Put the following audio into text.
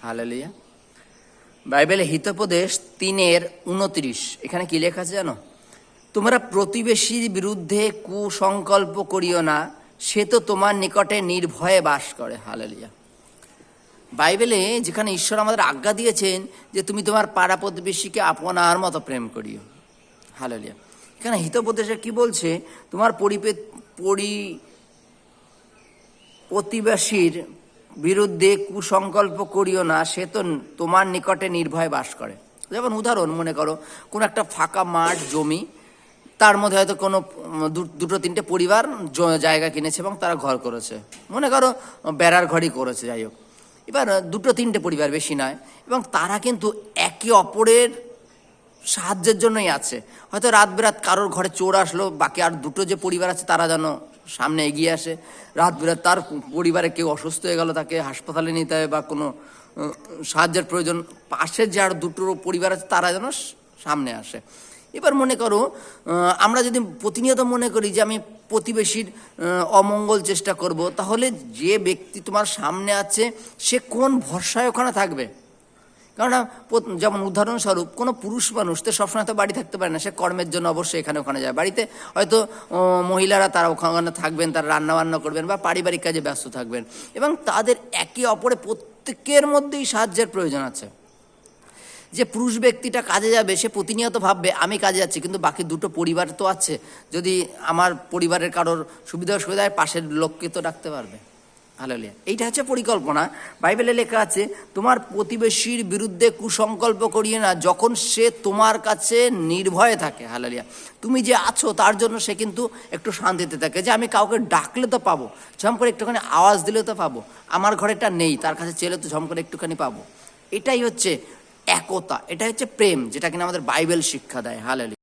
Hallelujah. বাইবেলে হিতোপদেশ 3:29 এখানে কি লেখা আছে জানো? তোমরা প্রতিবেশীর বিরুদ্ধে কুসংকল্প করিও না, সে তো তোমার নিকটে নির্ভয়ে বাস করে। হালেলুয়া। বাইবেলে যেখানে ঈশ্বর আমাদের আজ্ঞা দিয়েছেন যে তুমি তোমার পাড়া প্রতিবেশীকে আপনার মতো প্রেম করিও। হালেলুয়া। এখানে হিতোপদেশে কি বলছে? তোমার প্রতিবেশীর বিরুদ্ধে কুসংকল্প করিও না, সে তো তোমার নিকটে নির্ভয়ে বাস করে। যেমন উদাহরণ মনে করো, কোনো একটা ফাঁকা মাঠ জমি, তার মধ্যে হয়তো কোনো দুটো তিনটে পরিবার জায়গা কিনেছে এবং তারা ঘর করেছে, মনে করো বেড়ার ঘরই করেছে, যাই হোক। এবার দুটো তিনটে পরিবার, বেশি নয়, এবং তারা কিন্তু একে অপরের সাহায্যের জন্যই আছে। হয়তো রাত বেরাত কারোর ঘরে চোর আসলো, বাকি আর দুটো যে পরিবার আছে তারা যেন সামনে এগিয়ে আসে। রাত বেরাত তার পরিবারে কেউ অসুস্থ হয়ে গেল, তাকে হাসপাতালে নিতে হবে বা কোনো সাহায্যের প্রয়োজন, পাশের যে আর দুটো পরিবার আছে তারা যেন সামনে আসে। এবার মনে করো আমরা যদি প্রতিনিয়ত মনে করি যে আমি প্রতিবেশীর অমঙ্গল চেষ্টা করব, তাহলে যে ব্যক্তি তোমার সামনে আছে সে কোন ভরসায় ওখানে থাকবে? কেননা যেমন উদাহরণস্বরূপ কোনো পুরুষ মানুষ তো সবসময় তো বাড়ি থাকতে পারে না, সে কর্মের জন্য অবশ্যই এখানে ওখানে যায়। বাড়িতে হয়তো মহিলারা তারা ওখানে থাকবেন, তারা রান্নাবান্না করবেন বা পারিবারিক কাজে ব্যস্ত থাকবেন, এবং তাদের একে অপরে প্রত্যেকের মধ্যেই সাহায্যের প্রয়োজন আছে। যে পুরুষ ব্যক্তিটা কাজে যাবে সে প্রতিনিয়ত ভাববে আমি কাজে যাচ্ছি, কিন্তু বাকি দুটো পরিবার তো আছে, যদি আমার পরিবারের কারোর সুবিধা অসুবিধায় পাশের লোককে তো ডাকতে পারবে। হালেলুয়া। এইটা হচ্ছে পরিকল্পনা। বাইবেলে লেখা আছে তোমার প্রতিবেশীর বিরুদ্ধে কুসংকল্প করিয়ে না, যখন সে তোমার কাছে নির্ভয়ে থাকে। হালেলুয়া। তুমি যে আছো তার জন্য সে কিন্তু একটু শান্তিতে থাকে, যে আমি কাউকে ডাকলে তো পাবো, ঝম করে একটুখানি আওয়াজ দিলে তো পাবো, আমার ঘরেটা নেই, তার কাছে চেলে তো ঝম করে একটুখানি পাবো। এটাই হচ্ছে একতা, এটা হচ্ছে প্রেম, যেটা কিনা আমাদের বাইবেল শিক্ষা দেয়। হালেলুয়া।